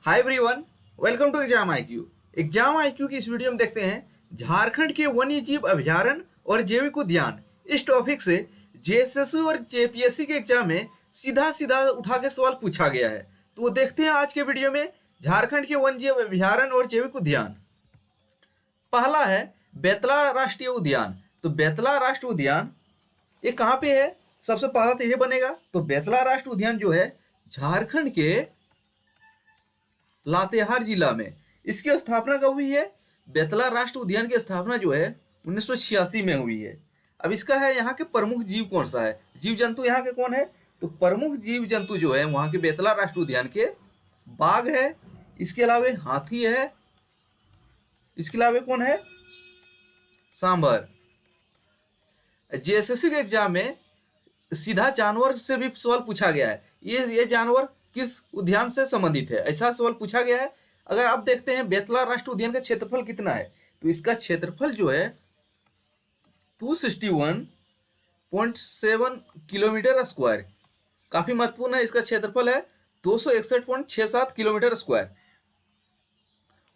Hi everyone, welcome to exam IQ. Exam IQ की इस video में देखते हैं झारखंड के वन्य जीव अभयारण्य और जैविक उद्यान। इस टॉपिक से जेएसएससी और जेपीएससी के एग्जाम में सीधा सीधा उठा के सवाल पूछा गया है। तो वो देखते हैं आज के वीडियो में झारखंड के वन्य जीव अभयारण्य और जैविक उद्यान। पहला है बेतला राष्ट्रीय उद्यान। तो बेतला राष्ट्रीय उद्यान ये कहाँ पे है? सबसे पहला तो ये बनेगा। तो बेतला राष्ट्रीय उद्यान जो है झारखंड के लातेहार जिला में। इसकी स्थापना कब हुई है? बेतला राष्ट्र उद्यान की स्थापना जो है 1986 में हुई है। अब इसका है यहाँ के प्रमुख जीव कौन सा है, जीव जंतु यहाँ के कौन है? तो प्रमुख जीव जंतु जो है वहाँ के बेतला राष्ट्र उद्यान के बाघ है, इसके अलावा हाथी है, इसके अलावा कौन है? सांभर। जेएसएससी के एग्जाम में सीधा जानवर से भी सवाल पूछा गया है, ये जानवर किस उद्यान से संबंधित है, ऐसा सवाल पूछा गया है। अगर आप देखते हैं बेतला राष्ट्रीय उद्यान का क्षेत्रफल कितना है, तो इसका क्षेत्रफल जो है 261.7 किलोमीटर स्क्वायर, काफी महत्वपूर्ण है। इसका क्षेत्रफल है 261.67 किलोमीटर स्क्वायर।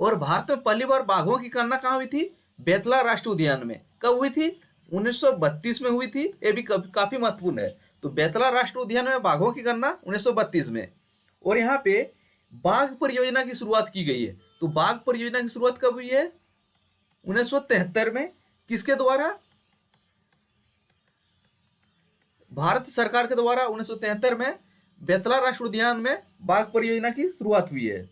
और भारत में पहली बार बाघों की गणना कहाँ हुई थी? बेतला राष्ट्रीय उद्यान में। कब हुई थी? 1932 में हुई थी। ये भी काफी महत्वपूर्ण है। तो बेतला राष्ट्रीय उद्यान में बाघों की गणना 1932 में। और यहाँ पे बाघ परियोजना की शुरुआत की गई है। तो बाघ परियोजना की शुरुआत कब हुई है? 1973 में। किसके द्वारा? भारत सरकार के द्वारा 1973 में बेतला राष्ट्रीय उद्यान में बाघ परियोजना की शुरुआत हुई है।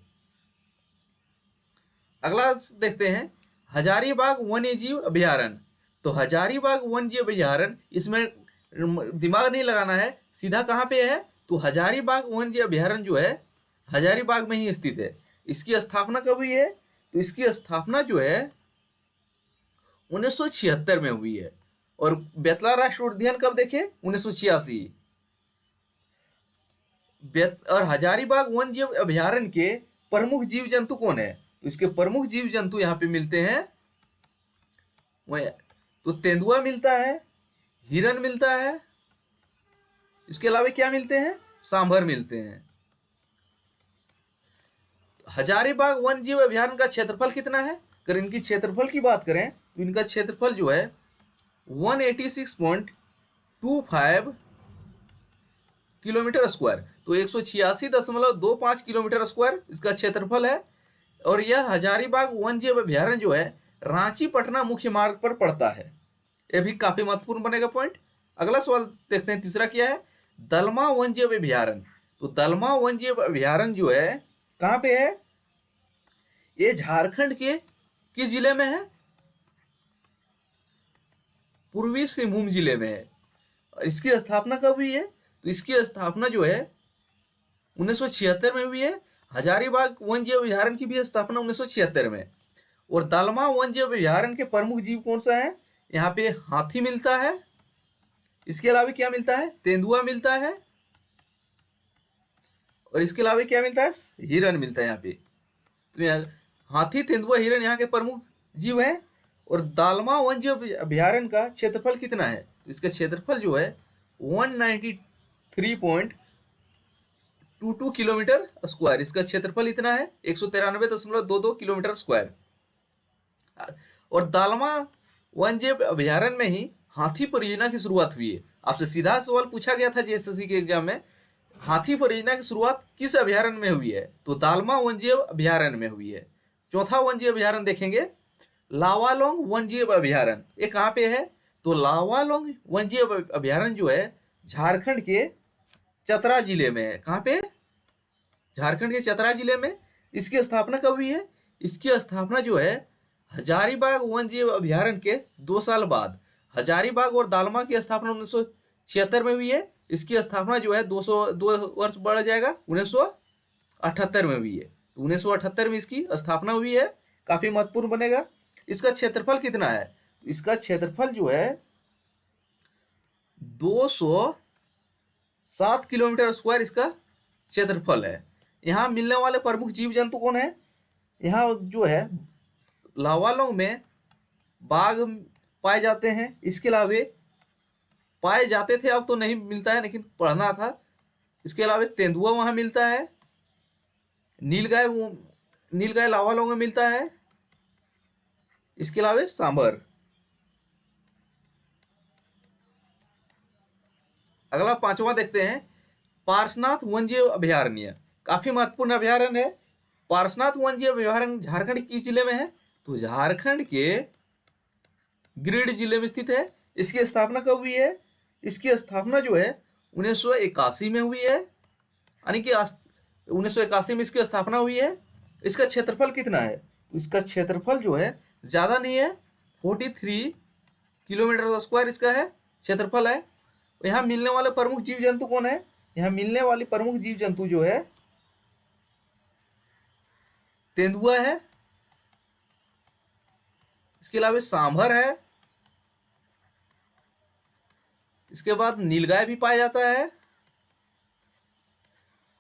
अगला देखते हैं हजारीबाग वन्य जीव अभयारण्य। तो हजारीबाग वन्य जीव अभयारण्य, इसमें दिमाग नहीं लगाना है, सीधा कहाँ पे है? तो हजारीबाग वन्य जीव अभयारण्य जो है हजारीबाग में ही स्थित है। इसकी स्थापना कब हुई है? तो इसकी स्थापना जो है 1976 में हुई है। और बेतला राष्ट्रीय उद्यान कब देखे? 1986। और हजारीबाग वन्य जीव अभयारण्य के प्रमुख जीव जंतु कौन है? तो इसके प्रमुख जीव जंतु यहाँ पे मिलते हैं, तो तेंदुआ मिलता है, हिरन मिलता है, इसके अलावा क्या मिलते हैं? सांभर मिलते हैं। हजारीबाग वन्य जीव अभयारण्य का क्षेत्रफल कितना है? अगर इनकी क्षेत्रफल की बात करें तो इनका क्षेत्रफल जो है 186.25 किलोमीटर स्क्वायर, तो 186.25 किलोमीटर स्क्वायर इसका क्षेत्रफल है। और यह हजारीबाग वन्य जीव अभयारण्य जो है रांची पटना मुख्य मार्ग पर पड़ता है। यह भी काफी महत्वपूर्ण बनेगा पॉइंट। अगला सवाल देखते हैं, तीसरा क्या है? दलमा वन्य जीव अभयारण्य। तो दलमा वन्य जीव अभयारण्य जो है कहाँ पे है? ये झारखंड के किस जिले में है? पूर्वी सिंहभूम जिले में है। और इसकी स्थापना कब हुई है? तो इसकी स्थापना जो है 1976 में हुई है। हजारीबाग वन्य जीव अभयारण्य की भी स्थापना 1976 में। और दलमा वन्य जीव अभयारण्य के प्रमुख जीव कौन सा है? यहाँ पे हाथी मिलता है, इसके अलावा क्या मिलता है? तेंदुआ मिलता है, और इसके अलावा क्या मिलता है? हिरन मिलता है यहाँ पे। तो हाथी, तेंदुआ, हिरन यहाँ के प्रमुख जीव हैं। और दालमा वन्य जीव अभयारण्य का क्षेत्रफल कितना है? तो इसका क्षेत्रफल जो है 193.22 किलोमीटर स्क्वायर, इसका क्षेत्रफल इतना है 193.22 किलोमीटर स्क्वायर। और दालमा वन्य जीव अभयारण्य में ही हाथी परियोजना की शुरुआत हुई है। आपसे सीधा सवाल पूछा गया था जेएसएससी के एग्जाम में, हाथी परियोजना की शुरुआत किस अभयारण्य में हुई है? तो दालमा वन्य जीव अभयारण्य में हुई है। चौथा वन्य जीव अभयारण्य देखेंगे, लावालोंग वन्य जीव अभयारण्य। ये कहाँ पे है? तो लावालोंग वन्य जीव अभयारण्य जो है झारखंड के चतरा जिले में है। कहाँ पे? झारखंड के चतरा जिले में। इसकी स्थापना कब हुई है? इसकी स्थापना जो है हजारीबाग वन्य जीव अभयारण्य के 2 साल बाद। हजारीबाग और दालमा की स्थापना 1976 में हुई है। इसकी स्थापना जो है 202 वर्ष बढ़ जाएगा, 1978 में हुई है। तो 1978 में इसकी स्थापना हुई है, काफी महत्वपूर्ण बनेगा। इसका क्षेत्रफल कितना है? इसका क्षेत्रफल जो है 207 किलोमीटर स्क्वायर इसका क्षेत्रफल है। यहाँ मिलने वाले प्रमुख जीव जंतु कौन है? यहाँ जो है लावालोंग में बाघ पाए जाते हैं, इसके अलावा पाए जाते थे, अब तो नहीं मिलता है लेकिन पढ़ना था। इसके अलावा तेंदुआ वहाँ मिलता है, नीलगाय नीलगाय लावालौंग में मिलता है। इसके अलावा सांभर। अगला पांचवा देखते हैं, पार्शनाथ वन्यजीव अभयारण्य। काफी महत्वपूर्ण अभयारण्य है। पार्शनाथ वन्यजीव अभयारण्य झारखंड किस जिले में है? तो झारखंड के गिरिडीह जिले में स्थित है। इसकी स्थापना कब हुई है? इसकी स्थापना जो है 1981 में हुई है, यानी कि 1981 में इसकी स्थापना हुई है। इसका क्षेत्रफल कितना है? इसका क्षेत्रफल जो है ज़्यादा नहीं है, 43 किलोमीटर स्क्वायर इसका है क्षेत्रफल है। यहाँ मिलने वाले प्रमुख जीव जंतु कौन है? यहाँ मिलने वाली प्रमुख जीव जंतु जो है तेंदुआ है, इसके अलावा सांभर है, इसके बाद नीलगाय भी पाया जाता है।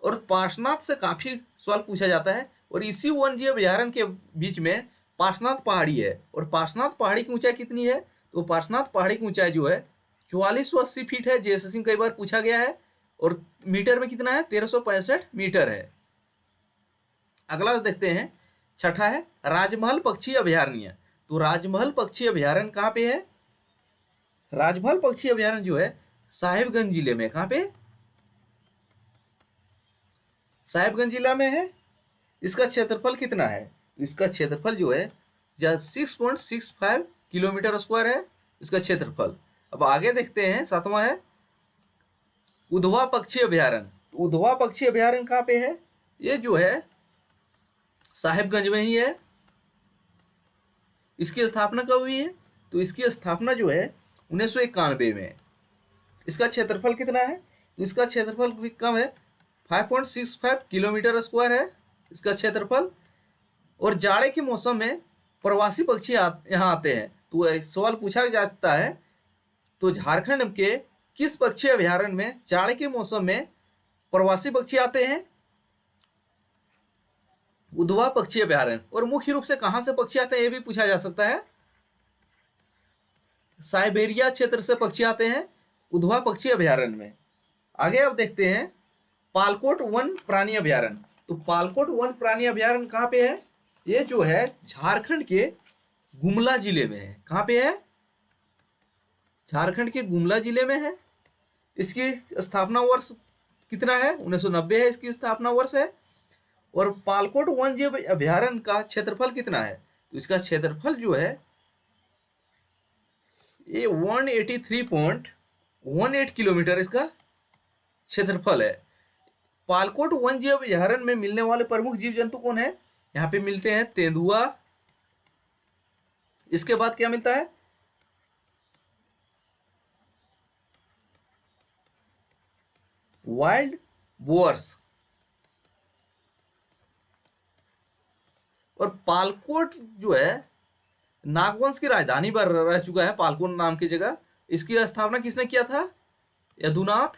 और पार्शनाथ से काफी सवाल पूछा जाता है। और इसी वन्यजीव अभयारण्य के बीच में पार्शनाथ पहाड़ी है। और पार्शनाथ पहाड़ी की ऊंचाई कितनी है? तो पार्शनाथ पहाड़ी की ऊंचाई जो है 4480 फीट है। जेएसएससी में कई बार पूछा गया है। और मीटर में कितना है? 1365 मीटर है। अगला देखते हैं, छठा है राजमहल पक्षी अभयारण्य। तो राजमहल पक्षी अभयारण्य कहाँ पे है? राजमहल पक्षी अभयारण्य जो है साहिबगंज जिले में। कहाँ पे? साहिबगंज जिला में है। इसका क्षेत्रफल कितना है? इसका क्षेत्रफल जो है 6.65 किलोमीटर स्क्वायर है इसका क्षेत्रफल। अब आगे देखते हैं, सातवां है उधवा पक्षी अभयारण्य। उधवा पक्षी अभयारण्य कहाँ पे है? ये जो है साहिबगंज में ही है। इसकी स्थापना कब हुई है? तो इसकी स्थापना जो है 1991 में। इसका क्षेत्रफल कितना है? तो इसका क्षेत्रफल भी कम है, 5.65 किलोमीटर स्क्वायर है इसका क्षेत्रफल। और जाड़े के मौसम में प्रवासी पक्षी यहाँ आते हैं। तो एक सवाल पूछा जाता है, तो झारखंड के किस पक्षी अभयारण्य में जाड़े के मौसम में प्रवासी पक्षी आते हैं? उधवा पक्षी अभयारण्य। और मुख्य रूप से कहां से पक्षी आते हैं ये भी पूछा जा सकता है। साइबेरिया क्षेत्र से पक्षी आते हैं उधवा पक्षी अभयारण्य में। आगे अब देखते हैं पालकोट वन प्राणी अभयारण्य। तो पालकोट वन प्राणी अभयारण्य कहाँ पे है? ये जो है झारखंड के गुमला जिले में है। कहाँ पे है? झारखंड के गुमला जिले में है। इसकी स्थापना वर्ष कितना है? 1990 है इसकी स्थापना वर्ष है। और पालकोट वन्यजीव अभयारण्य का क्षेत्रफल कितना है? तो इसका क्षेत्रफल जो है ये 183.18 किलोमीटर इसका क्षेत्रफल है। पालकोट वन्यजीव अभयारण्य में मिलने वाले प्रमुख जीव जंतु कौन है? यहाँ पे मिलते हैं तेंदुआ। इसके बाद क्या मिलता है? Wild bores. और पालकोट जो है नागवंश की राजधानी पर रह चुका है, पालकोट नाम की जगह। इसकी स्थापना किसने किया था? यदुनाथ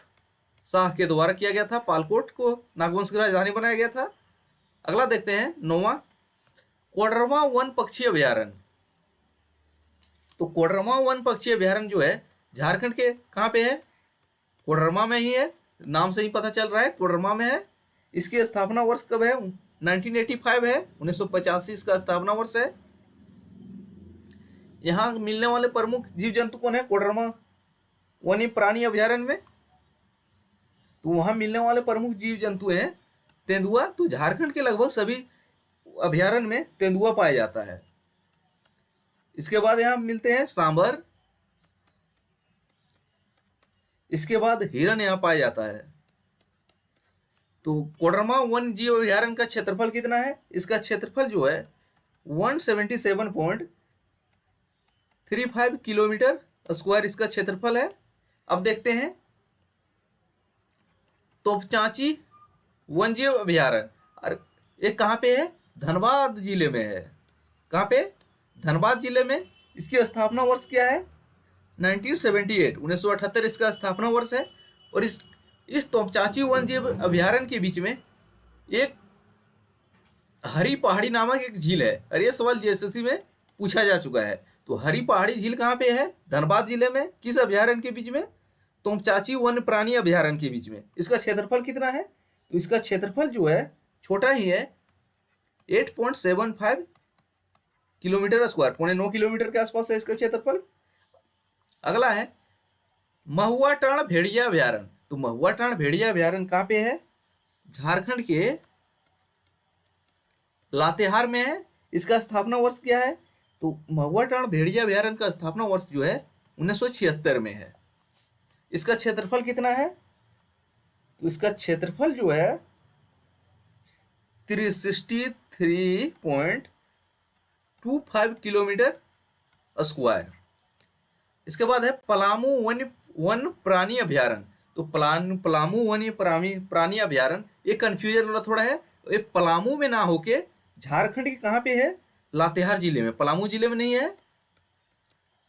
शाह के द्वारा किया गया था। पालकोट को नागवंश की राजधानी बनाया गया था। अगला देखते हैं, नौवां कोडरमा वन पक्षी अभयारण्य। तो कोडरमा वन पक्षी अभयारण्य जो है झारखंड के कहाँ पे है? कोडरमा में ही है, नाम से ही पता चल रहा है कोडरमा में है। इसकी स्थापना वर्ष कब है? 1985 है, 1985 इसका स्थापना वर्ष है। यहाँ मिलने वाले प्रमुख जीव जंतु कौन है कोडरमा वन्य प्राणी अभयारण्य में? तो वहां मिलने वाले प्रमुख जीव जंतु हैं तेंदुआ। तो झारखंड के लगभग सभी अभयारण्य में तेंदुआ पाया जाता है। इसके बाद यहाँ मिलते हैं सांभर। इसके बाद हिरन यहाँ पाया जाता है। तो कोडरमा वन जीव अभयारण्य का क्षेत्रफल कितना है? इसका क्षेत्रफल जो है 177.35 किलोमीटर स्क्वायर इसका क्षेत्रफल है। अब देखते हैं तोपचांची वन्यजीव अभयारण्य। और ये कहाँ पे है? धनबाद जिले में है। कहाँ पे? धनबाद जिले में। इसकी स्थापना वर्ष क्या है? 1978, 1978 इसका स्थापना वर्ष है। और इस तोपचांची वन्यजीव अभयारण्य के बीच में एक हरी पहाड़ी नामक एक झील है। और ये सवाल जेएसएससी में पूछा जा चुका है। तो हरी पहाड़ी झील कहाँ पे है? धनबाद जिले में। किस अभयारण्य के बीच में? तोपचांची वन्य प्राणी अभयारण्य के बीच में। इसका क्षेत्रफल कितना है? तो इसका क्षेत्रफल जो है छोटा ही है, 8.75 किलोमीटर स्क्वायर, 9.25 किलोमीटर के आसपास है इसका क्षेत्रफल। अगला है महुआ टाण भेड़िया अभ्यारण्य। तो महुआ टाण भेड़िया अभ्यारण्य कहाँ पे है? झारखंड के लातेहार में है। इसका स्थापना वर्ष क्या है? तो महुआ टाण भेड़िया अभ्यारण्य का स्थापना वर्ष जो है 1976 में है। इसका क्षेत्रफल कितना है? तो इसका क्षेत्रफल जो है 363.25 किलोमीटर स्क्वायर। इसके बाद है पलामू वन प्राणी अभ्यारण्य। तो पलामू वन प्राणी अभ्यारण्य, ये कंफ्यूजन वाला थोड़ा है। ये पलामू में ना होके झारखंड के कहाँ पे है? लातेहार जिले में। पलामू जिले में नहीं है,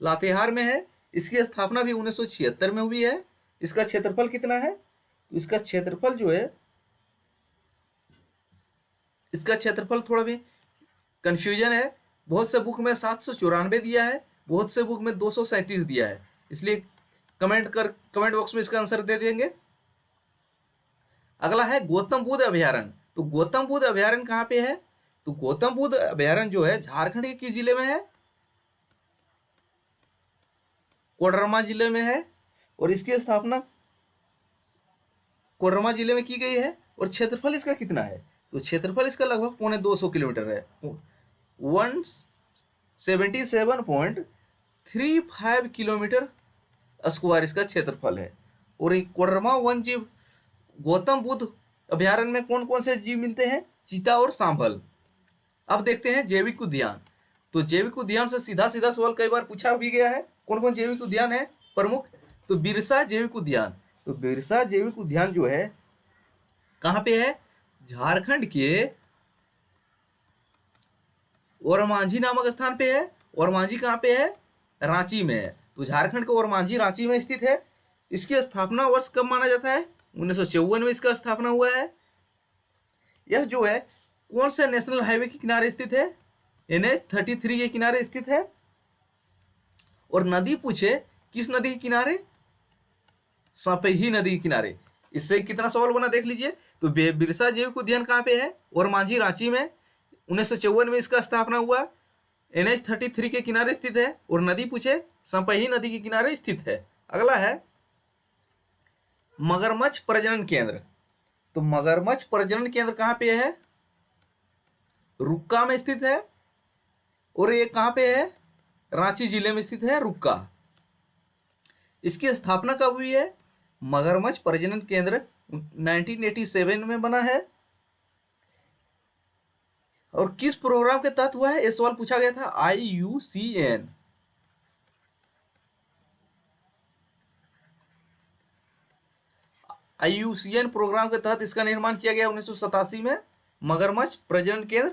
लातेहार में है। इसकी स्थापना भी 1976 में हुई है। इसका क्षेत्रफल कितना है? तो इसका क्षेत्रफल जो है, इसका क्षेत्रफल थोड़ा भी कंफ्यूजन है। बहुत से बुक में 794 दिया है, बहुत से बुक में 237 दिया है, इसलिए कमेंट बॉक्स में इसका आंसर दे देंगे। अगला है गौतम बुद्ध अभ्यारण्य। तो गौतम बुद्ध अभ्यारण्य कहाँ पे है? तो गौतम बुद्ध अभ्यारण्य जो है झारखंड के किस जिले में है? कोडरमा जिले में है। और इसकी स्थापना कोडरमा जिले में की गई है। और क्षेत्रफल इसका कितना है? तो क्षेत्रफल इसका लगभग 250 किलोमीटर है। 177.35 किलोमीटर स्क्वायर इसका क्षेत्रफल है। और एक कोडरमा वन जीव गौतम बुद्ध अभ्यारण्य में कौन कौन से जीव मिलते हैं? चीता और सांभर। अब देखते हैं जैविक उद्यान। तो जैविक उद्यान से सीधा सीधा सवाल कई बार पूछा भी गया है। कौन कौन जैविक उद्यान है प्रमुख? तो बिरसा जैविक उद्यान। तो बिरसा जैविक उद्यान जो है कहाँ पे है? झारखंड के ओरमांझी नामक स्थान पे है। ओरमांझी कहाँ पे है? रांची में है। तो झारखंड का ओरमांझी रांची में स्थित है। इसकी स्थापना वर्ष कब माना जाता है? 1954 में इसका स्थापना हुआ है। यह जो है कौन से नेशनल हाईवे के किनारे स्थित है? NH-33 के किनारे स्थित है। और नदी पूछे किस नदी के किनारे? सपेही नदी के किनारे। इससे कितना सवाल बना देख लीजिए। तो बिरसा जैविक उद्यान कहाँ पे है? ओरमांझी रांची में। 1954 में इसका स्थापना हुआ। NH-33 के किनारे स्थित है। और नदी पूछे सपेही नदी के किनारे स्थित है। अगला है मगरमच्छ प्रजनन केंद्र। तो मगरमच्छ प्रजनन केंद्र कहाँ पे है? रुक्का में स्थित है। और ये कहाँ पे है? रांची जिले में स्थित है रुक्का। इसकी स्थापना कब हुई है? मगरमच्छ प्रजनन केंद्र 1987 में बना है। और किस प्रोग्राम के तहत हुआ है? ये सवाल पूछा गया था। IUCN प्रोग्राम के तहत इसका निर्माण किया गया 1987 में। मगरमच्छ प्रजनन केंद्र